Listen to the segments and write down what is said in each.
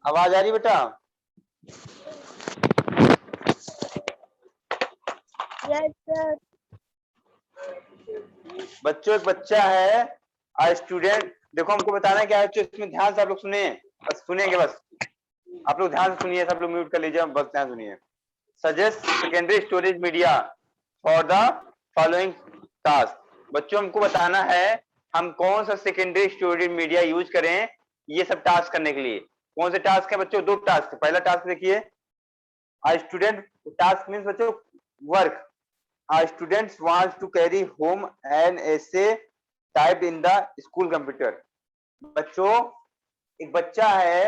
आवाज आ रही बेटा? Yes sir. बच्चों एक बच्चा है स्टूडेंट, देखो हमको बताना है क्या है बच्चों, इसमें ध्यान से आप लोग सुनिए, बस सुनेंगे बस, आप लोग ध्यान से सुनिए, सब लोग म्यूट कर लीजिए, बस ध्यान सुनिए। Suggest secondary storage media for the following task. बच्चों हमको बताना है हम कौन सा सेकेंडरी स्टोरेज मीडिया यूज करें ये सब टास्क करने के लिए। कौन से टास्क है बच्चों? दो टास्क। पहला टास्क देखिए, स्टूडेंट, टास्क मीन्स बच्चों work, students wants to carry home an essay typed in the school computer। बच्चों एक बच्चा है,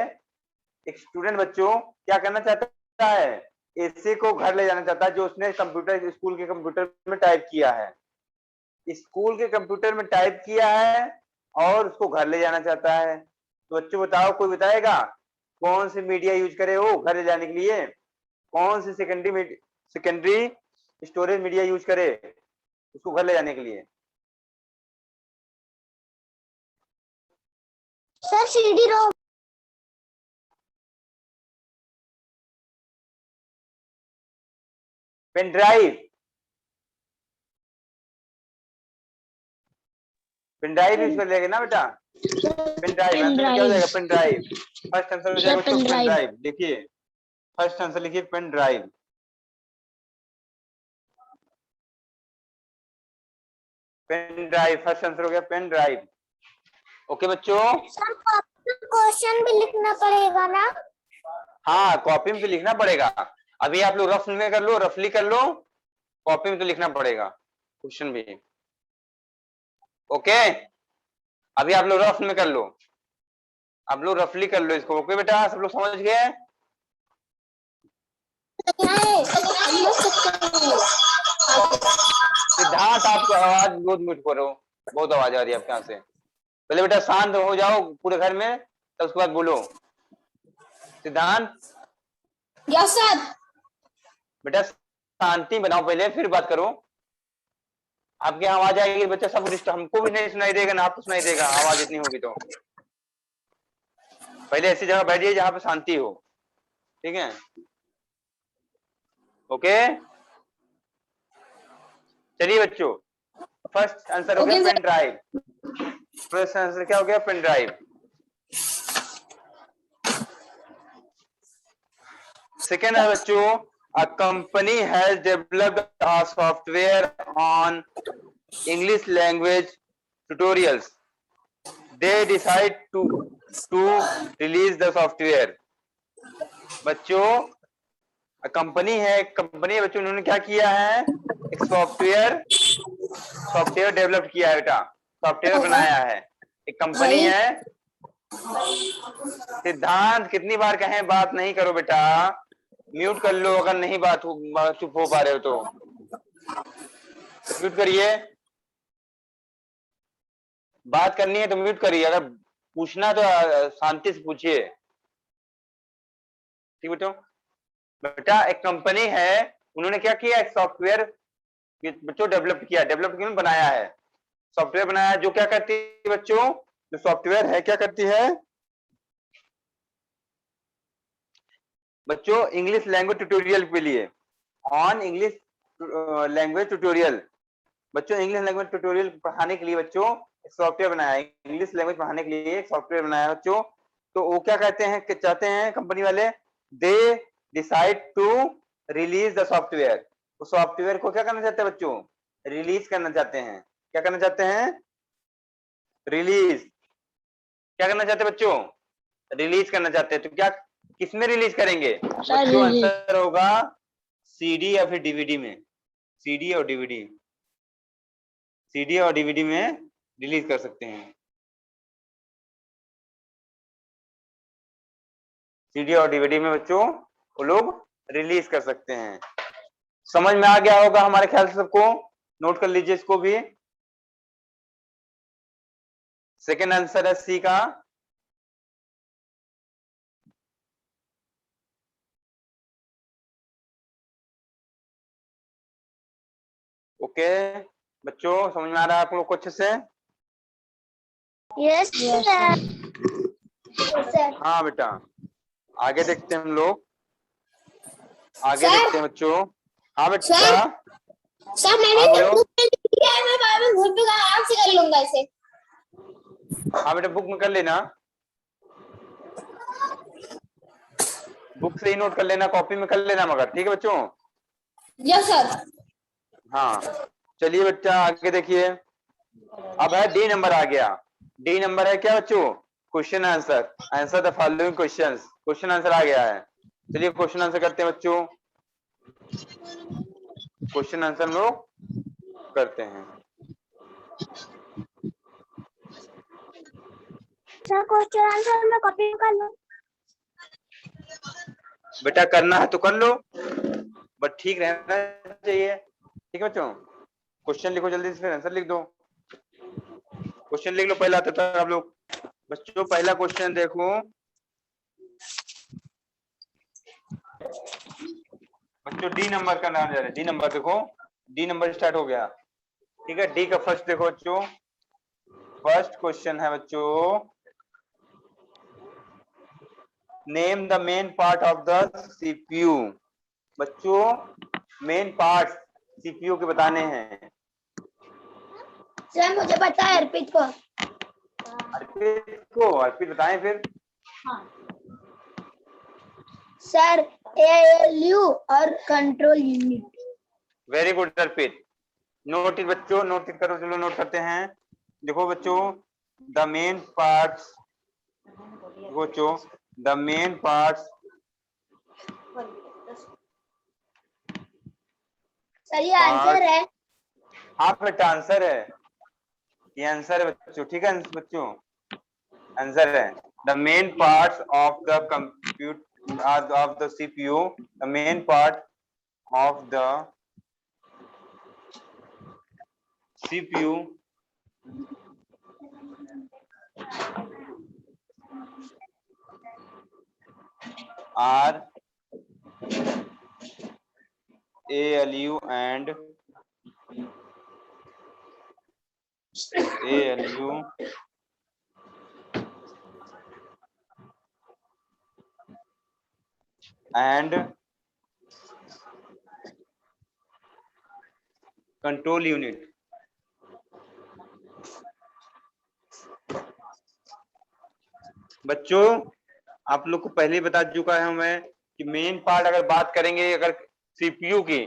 एक स्टूडेंट बच्चों क्या करना चाहता है, एसे को घर ले जाना चाहता है जो उसने कंप्यूटर, स्कूल के कंप्यूटर में टाइप किया है, स्कूल के कंप्यूटर में टाइप किया है और उसको घर ले जाना चाहता है। तो बच्चों बताओ, कोई बताएगा कौन सी मीडिया यूज करे वो घर ले जाने के लिए? कौन सी सेकेंडरी स्टोरेज मीडिया यूज करे उसको घर ले जाने के लिए? Sir CD ROM. Pen drive, pen drive use कर लेंगे ना बेटा? पेन ड्राइव, आंसर में क्या हो जाएगा? Pen drive. फर्स्ट आंसर हो जाएगा बच्चों पेन ड्राइव। देखिए फर्स्ट आंसर लिखिए pen drive. Pen drive first answer हो गया, पेन ड्राइव। ओके बच्चों, सर क्वेश्चन भी लिखना पड़ेगा ना? हाँ कॉपी में तो लिखना पड़ेगा। अभी आप लोग रफ में कर लो, रफली कर लो, कॉपी में तो लिखना पड़ेगा क्वेश्चन भी। ओके अभी आप लोग रफ में कर लो, आप लोग रफली कर लो इसको। ओके बेटा, सब लोग समझ गए? सिद्धार्थ आपको आवाज बहुत म्यूट करो, बहुत आवाज आ रही है आपके यहाँ से। पहले बेटा शांत हो जाओ पूरे घर में, तब उसके बाद बोलो। सिद्धांत, यस सर। बेटा शांति बनाओ पहले, फिर बात करो। आपके यहाँ आवाज आएगी बच्चा, सब डिस्टर्ब, हमको भी नहीं सुनाई देगा ना आपको सुनाई देगा, आवाज इतनी होगी तो। पहले ऐसी जगह बैठिए जहां पे शांति हो, ठीक है? ओके चलिए बच्चों, फर्स्ट आंसर हो गया पेन ड्राइव। फर्स्ट आंसर क्या हो गया? Pen drive. सेकेंड है बच्चों, a company has developed a software on English language tutorials, they decide to release the software। बच्चों कंपनी है, कंपनी है बच्चों, उन्होंने क्या किया है, एक सॉफ्टवेयर डेवलप किया है बेटा, सॉफ्टवेयर बनाया है, एक कंपनी है। सिद्धांत कितनी बार कहें बात नहीं करो बेटा, म्यूट कर लो अगर नहीं बात चुप हो पा रहे हो तो म्यूट करिए। बात करनी है तो म्यूट करिए, अगर पूछना तो शांति से पूछिए, ठीक बेटो? बेटा एक कंपनी है, उन्होंने क्या किया, एक सॉफ्टवेयर बच्चों डेवलप किया, डेवलप क्यों बनाया है, सॉफ्टवेयर बनाया जो क्या करती है बच्चों, जो सॉफ्टवेयर है क्या करती है बच्चों, इंग्लिश लैंग्वेज ट्यूटोरियल के लिए, ऑन इंग्लिश लैंग्वेज ट्यूटोरियल। बच्चों इंग्लिश लैंग्वेज ट्यूटोरियल पढ़ाने के लिए बच्चों एक सॉफ्टवेयर बनाया है, इंग्लिश लैंग्वेज पढ़ाने के लिए एक सॉफ्टवेयर बनाया है बच्चों। तो वो क्या कहते हैं, चाहते हैं कंपनी वाले, they decide to release the software. वो सॉफ्टवेयर को क्या करना चाहते हैं बच्चों, रिलीज करना चाहते हैं। क्या करना चाहते हैं, रिलीज। क्या करना चाहते हैं बच्चों, रिलीज करना चाहते हैं। तो क्या किसमें रिलीज करेंगे बच्चों? आंसर होगा सीडी या फिर डीवीडी में, सीडी और डीवीडी, सीडी और डीवीडी में रिलीज कर सकते हैं, सीडी और डीवीडी में बच्चों वो लोग रिलीज कर सकते हैं। समझ में आ गया होगा हमारे ख्याल से सबको, नोट कर लीजिए इसको भी। सेकेंड आंसर है सी का। ओके बच्चों समझ में आ रहा है आप लोग को अच्छे से? Yes sir. हाँ बेटा, आगे देखते हैं हम लोग, आगे सर? देखते हैं बच्चों। हाँ बेटा, सर मैंने हाँ ये बोलो। बुक में लिया है, मैं बाद में घर पे आराम से कर लूंगा इसे। हाँ बेटा, बुक में कर लेना, बुक से ही नोट कर लेना, कॉपी में कर लेना मगर, ठीक है बच्चों। Yes sir. हाँ चलिए बच्चा आगे देखिए। अब है डी नंबर आ गया। डी नंबर है क्या बच्चों? Question answer. Answer the following questions. Question answer आ गया है। चलिए क्वेश्चन आंसर करते हैं बच्चों। क्वेश्चन आंसर हम लोग करते हैं। सर क्वेश्चन आंसर मैं कॉपी में कर लूं? बेटा करना है तो कर लो, बट ठीक रहना चाहिए, ठीक है बच्चों। क्वेश्चन लिखो जल्दी से, फिर आंसर लिख दो। क्वेश्चन लिख लो पहला तो आप लोग। बच्चों पहला क्वेश्चन देखो, बच्चों डी नंबर का नाम जा रहा है। डी नंबर देखो, डी नंबर स्टार्ट हो गया, ठीक है। डी का फर्स्ट देखो बच्चों, फर्स्ट क्वेश्चन है बच्चों, name the main part of the CPU. बच्चों मेन पार्ट सीपीयू के बताने हैं। सर मुझे पता है, अर्पित को। अर्पित बताएं फिर। सर एएलयू और control unit. Very good Arpit, note it बच्चों, नोट इट करो। चलो नोट करते हैं। देखो बच्चों द मेन पार्ट्स, बच्चों द मेन पार्ट्स। सर ये आंसर है। हाँ बेटा आंसर है, ये आंसर है बच्चों, ठीक है बच्चों, आंसर है। The main parts of the computer of the CPU, the main part of the CPU are ALU and ALU and control unit। बच्चों आप लोग को पहले ही बता चुका है मैं कि मेन पार्ट अगर बात करेंगे अगर सीपीयू की,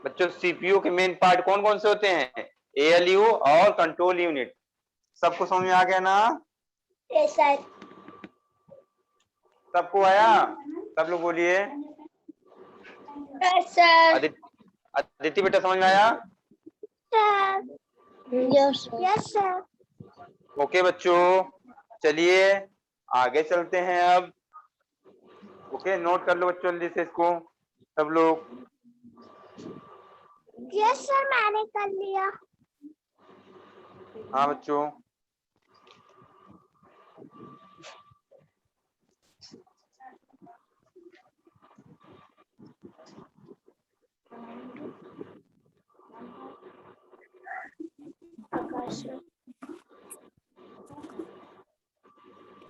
बच्चों सीपीयू के मेन पार्ट कौन कौन से होते हैं? एएलयू और कंट्रोल यूनिट। सबको समझ में आ गया ना? Yes sir. सबको आया? सब लोग बोलिए। Yes sir. अदिति बेटा समझ में आया? Yes sir. ओके बच्चों चलिए आगे चलते हैं अब। ओके नोट कर लो बच्चों जल्दी से इसको सब लोग। यस सर मैंने कर लिया। हाँ बच्चों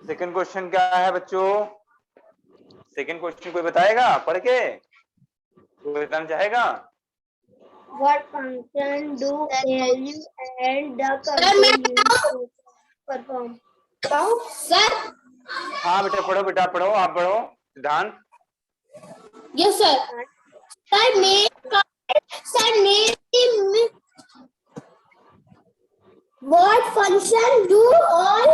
सेकंड क्वेश्चन क्या है बच्चों? सेकंड क्वेश्चन कोई बताएगा पढ़ के? कोई बताना चाहेगा? What function do ALU and the control unit perform? Sir? हाँ बेटा पढ़ो, बेटा पढ़ो, आप पढ़ो सिद्धांत। Yes sir. Sir name what function do all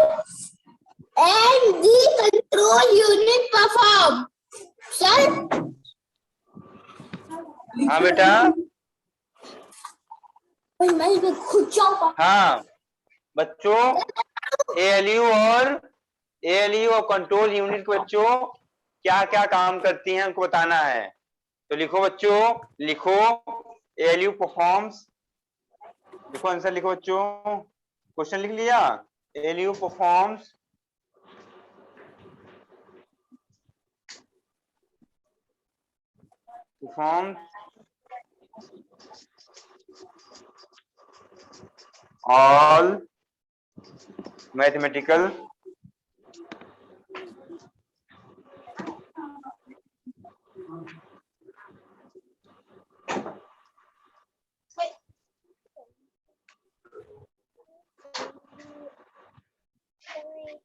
and the control unit perform? Sir? हाँ बेटा मैं इसमें खुद जाऊंगा। हाँ बच्चों एएलयू और कंट्रोल यूनिट के बच्चों क्या क्या काम करती हैं उनको बताना है। तो लिखो बच्चों, लिखो एएलयू परफॉर्म्स, लिखो आंसर लिखो बच्चों। क्वेश्चन लिख लिया? ALU performs all mathematical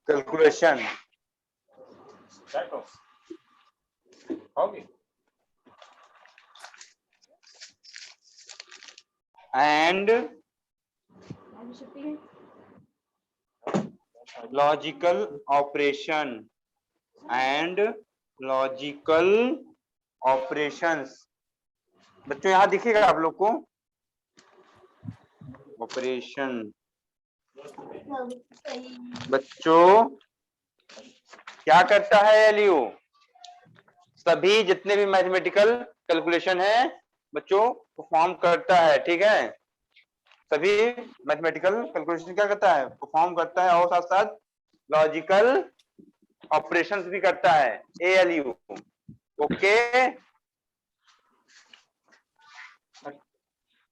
calculation and logical operation and logical operations. बच्चों यहां दिखेगा आप लोग को ऑपरेशन। बच्चों क्या करता है एलयू? सभी जितने भी मैथमेटिकल कैलकुलेशन है बच्चों परफॉर्म करता है, ठीक है। सभी मैथमेटिकल कैलकुलेशन क्या करता है? परफॉर्म करता है, और साथ साथ लॉजिकल ऑपरेशंस भी करता है एएलयू। ओके,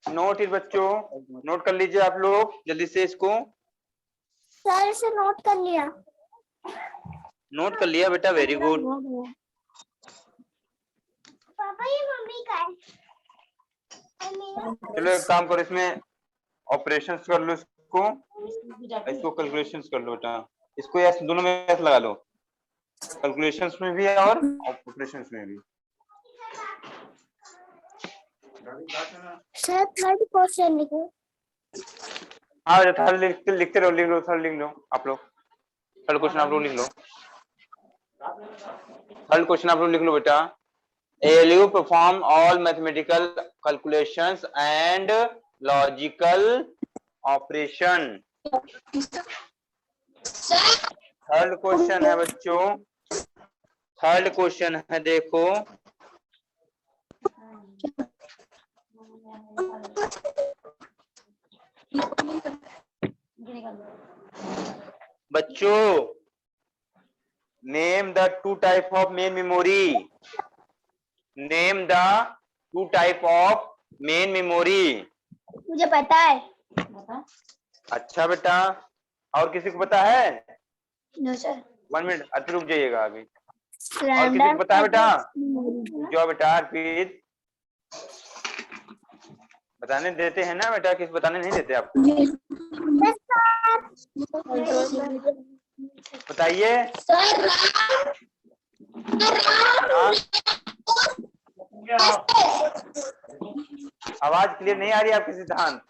नोट इट बच्चों, नोट कर लीजिए आप लोग जल्दी से इसको। सर से नोट कर लिया। नोट कर लिया बेटा, वेरी गुड। पापा ये मम्मी का है। चलो एक काम करो, इसमें ऑपरेशंस कर लो, इसको कैलकुलेशंस कर लो बेटा। इसको एस दोनों में एस लगा लो, कैलकुलेशंस में भी और ऑपरेशंस में भी। सर थर्ड क्वेश्चन लिखो। हाँ थर्ड लिखते रहो, लिख लो, थर्ड लिख लो आप लोग। थर्ड क्वेश्चन आप लोग लिख लो, थर्ड क्वेश्चन आप लोग लिख लो बेटा। ALU perform all mathematical calculations and logical operation। Third question है बच्चों, थर्ड क्वेश्चन है, देखो बच्चों, name the two type of main memory. Name the two type of main memory. मुझे पता है। अच्छा बेटा, और किसी को पता है? No sir. 1 मिनट अभी रुक जाइएगा अभी। और किसी को पता है बेटा? जो बेटा अर्पित बताने देते हैं ना बेटा, किसी बताने नहीं देते आपको? बताइए। आवाज क्लियर नहीं आ रही आपके सिद्धांत।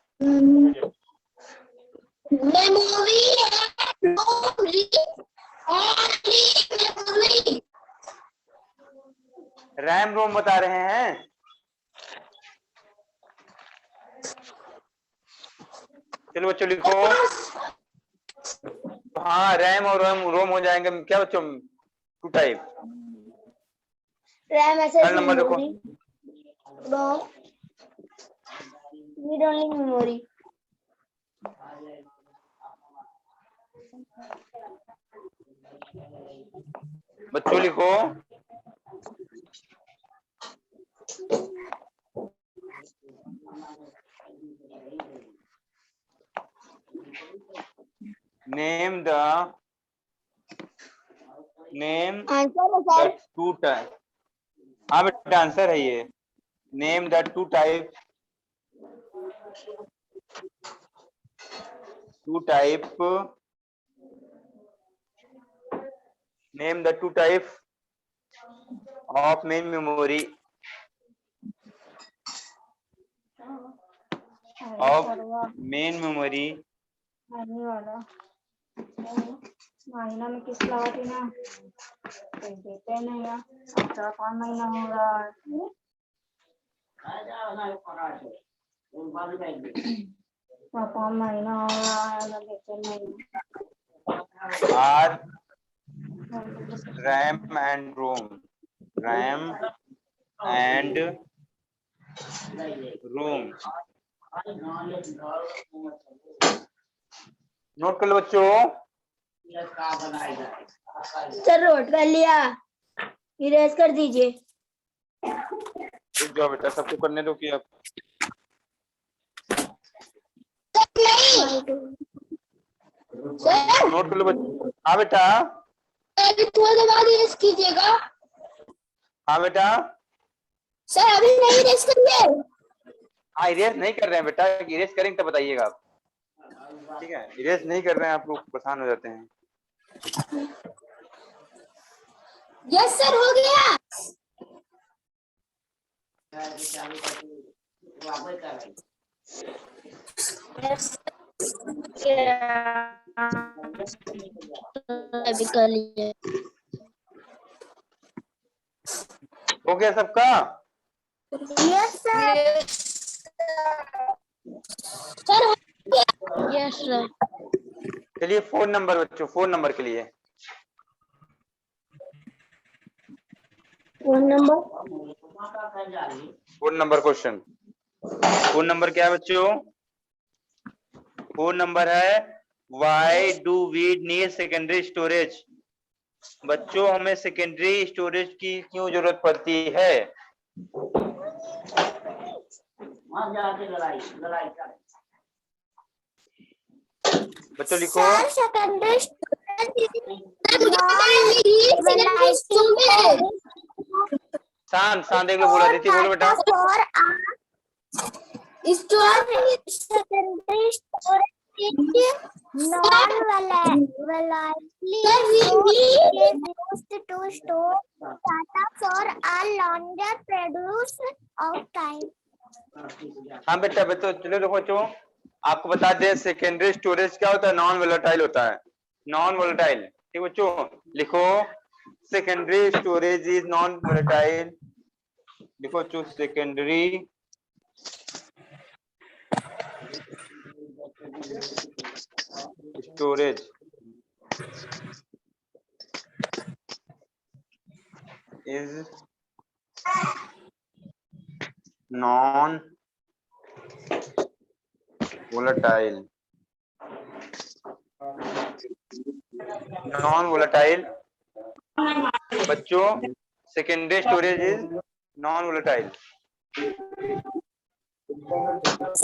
रैम रोम बता रहे हैं। चलो बच्चों लिखो। हाँ रैम और रोम हो जाएंगे क्या बच्चों? Two type. रैम ऐसे नंबर देखो, रोम रीड ओनली मेमोरी। बच्चों लिखो। Name the two type. हाँ बेटा आंसर है ये। Name the two type name the two type of main memory महीना में किस लगा थी ना, देते नहीं यार। 4-5 महीना हो रहा है। पापा महीना हो रहा है ना, देते नहीं। Are RAM and ROM, RAM and ROM. Note कर लो बच्चों। सर नोट कर लिया, इरेज कर दीजिए। रुक जाओ बेटा, सबको करने दो कि आप नोट कर लो बच्चों। हाँ बेटा, थोड़ी बाद इरेज कीजिएगा। हाँ बेटा, सर अभी नहीं इरेज करिए। हाँ इरेज नहीं कर रहे हैं बेटा, इरेज करेंगे तो बताइएगा आप, ठीक है। इरेज नहीं कर रहे हैं आप लोग परेशान हो जाते हैं। यस सर हो गया। अभी कर लीजिए। हो गया सबका? Yes sir. Sir yes sir. चलिए 4 नंबर बच्चों, 4 नंबर के लिए। Phone number 4 number question. 4 number क्या है बच्चों? 4 नंबर है why do we need secondary storage. बच्चों हमें सेकेंडरी स्टोरेज की क्यों जरूरत पड़ती है? बच्चों लिखो। सर सेकेंडरी शांत शांत एक लोग बोला, रीति बोलो बेटा। For store secondary storage non volatile used to store data for a longer period of time. हाँ बेटा बच्चों, चलो देखो बच्चों, आपको बता दें सेकेंडरी स्टोरेज क्या होता है? नॉन वोलेटाइल होता है। नॉन वोलेटाइल, ठीक बच्चों लिखो। Secondary storage is non volatile. लिखो बच्चों, secondary storage is non volatile. Non volatile बच्चों, secondary storage is non volatile.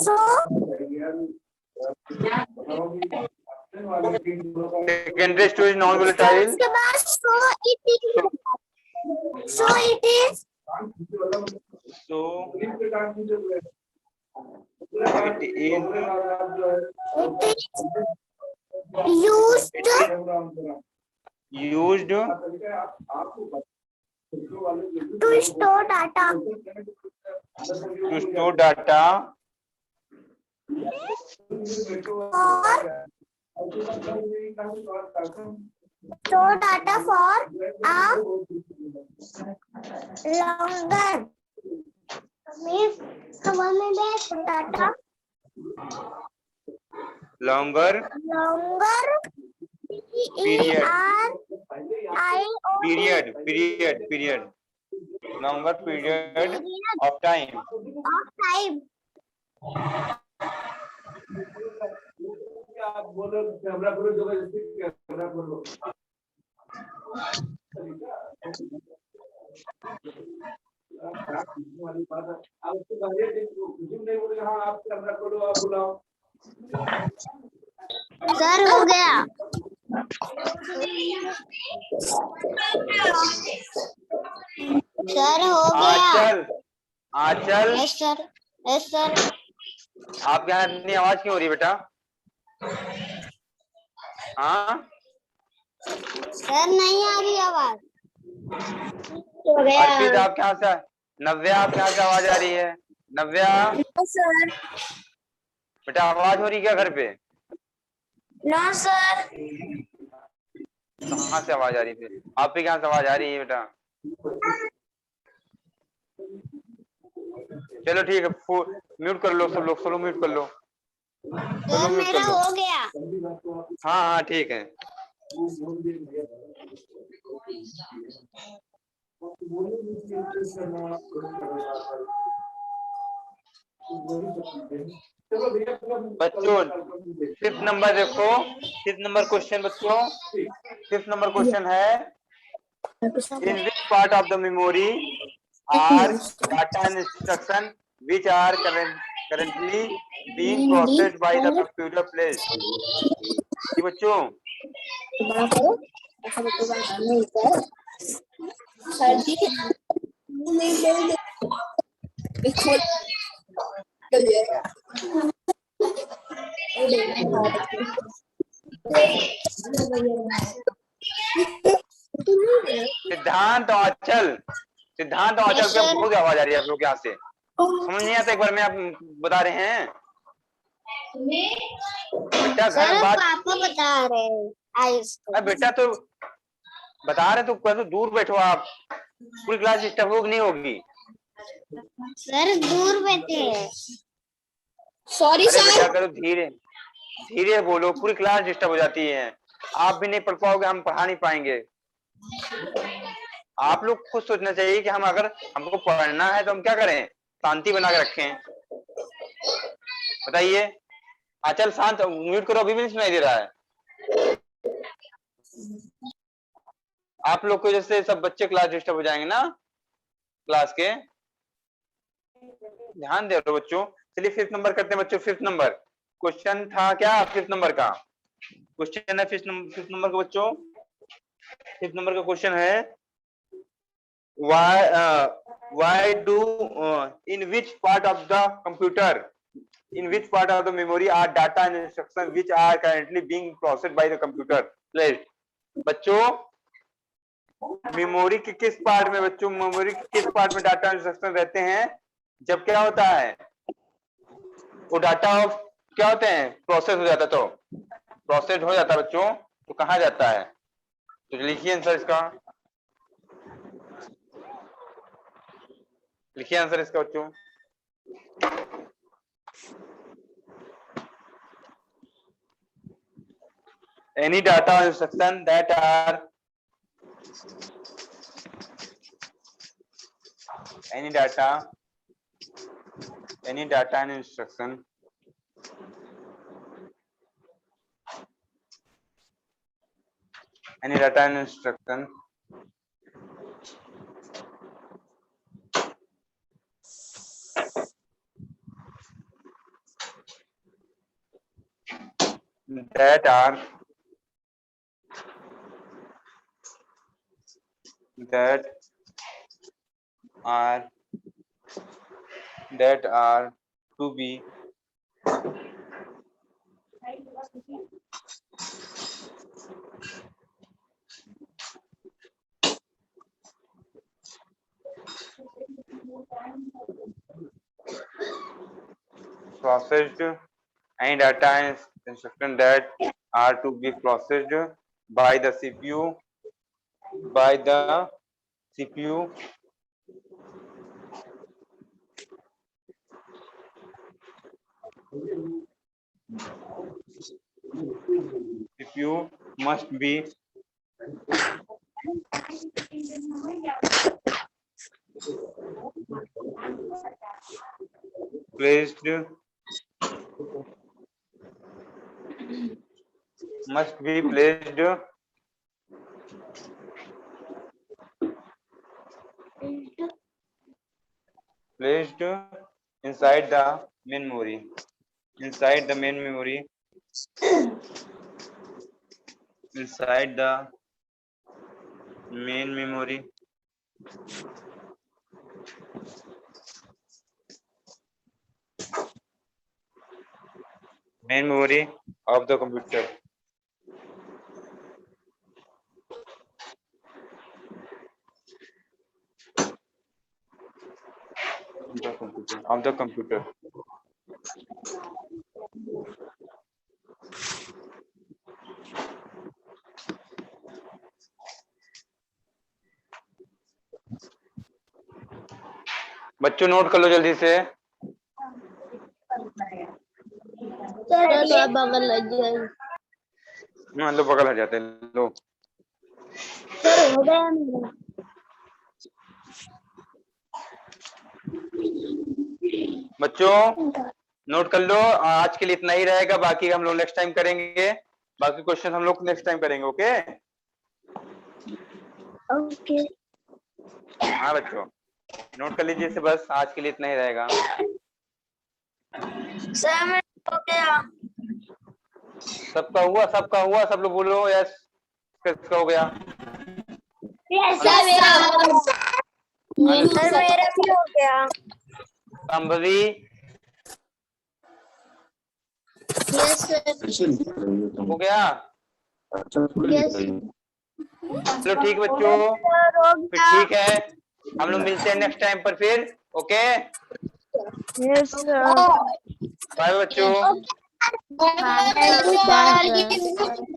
So secondary storage non volatile. उसके बाद so it is so it is used to store data for a longer means data longer period longer period of time. Sir हो गया। Sir हो गया। आंचल yes sir. Yes sir. आपके यहाँ इतनी आवाज क्यों हो रही है बेटा? हाँ सर नहीं आ रही आवाज। अर्पित आप यहाँ से, नव्या आप यहाँ से आवाज आ रही है? नव्या सर बेटा आवाज हो रही क्या घर पे? No sir. कहाँ से आवाज आ रही थी? आप ही यहाँ से आवाज आ रही है बेटा? चलो ठीक है, म्यूट कर लो सब लोग, सोलो म्यूट कर लो, सोलो म्यूट कर मेरा लो। हो गया। हाँ हाँ ठीक है। बच्चों 5th नंबर देखो, 5th नंबर क्वेश्चन बच्चों, 5th नंबर क्वेश्चन है in which part of the memory are data and instruction which are currently being processed by the computer place। जी बच्चों सिद्धांत और अचल, सिद्धांत और अचल Yes, पे sir. बहुत आवाज आ रही है आप लोग के यहाँ से, समझ नहीं आता एक बार में आप बता रहे हैं बेटा, घर सर में बात। पापा बता रहे हैं आयुष को। अरे बेटा तो बता रहे तो कैसे दूर बैठो आप, पूरी क्लास डिस्टर्ब होगी नहीं होगी। सर दूर बैठे हैं। सॉरी अरे बेटा सर। करो धीरे धीरे बोलो, पूरी क्लास डिस्टर्ब हो जाती है, आप भी नहीं पढ़ पाओगे, हम पढ़ा नहीं पाएंगे। आप लोग खुद सोचना चाहिए कि हम अगर हमको पढ़ना है तो हम क्या करें, शांति बना के रखें। बताइए, अचल शांत, म्यूट करो, अभी भी नहीं सुनाई दे रहा है। आप लोग को जैसे सब बच्चे क्लास डिस्टर्ब हो जाएंगे ना क्लास के, ध्यान दे रहे बच्चों। चलिए 5th नंबर करते हैं बच्चों। 5th नंबर क्वेश्चन था क्या, 5th नंबर का क्वेश्चन है 5th नंबर का बच्चों। 5th नंबर का क्वेश्चन है why do in which part of the computer, in which part of the memory are data and instructions which are currently being processed by the computer placed। बच्चों memory के किस part में, बच्चों memory के किस part में data instruction रहते हैं जब क्या होता है वो डाटा क्या होते हैं, प्रोसेस हो जाता, तो प्रोसेस हो जाता बच्चों तो कहाँ जाता है, तो लिखिए आंसर इसका, लिखिए आंसर इसका बच्चों। any data or instruction that are any data and instruction that are to be processed, any data and instruction that are to be processed by the CPU must be placed inside the main memory, inside the main memory of the computer। of the computer बच्चों note कर लो जल्दी से। Sir बगल लग जाए। लो बगल आ जाते हैं, लो सर हो गया मेरा। बच्चों नोट कर लो, आज के लिए इतना ही रहेगा, बाकी हम लोग नेक्स्ट टाइम करेंगे, बाकी क्वेश्चन हम लोग नेक्स्ट टाइम करेंगे। ओके ओके हाँ बच्चों नोट कर लीजिए इसे, बस आज के लिए इतना ही रहेगा। सर मैं हो गया। सबका हुआ, सब लोग बोलो यस, किसका हो गया। सर मेरा भी हो गया। संभवी यस सर हो गया। यस चलो ठीक है बच्चों, फिर ठीक है, हम लोग मिलते हैं नेक्स्ट टाइम पर फिर। Okay, yes sir. बाय बच्चों। Thank you sir.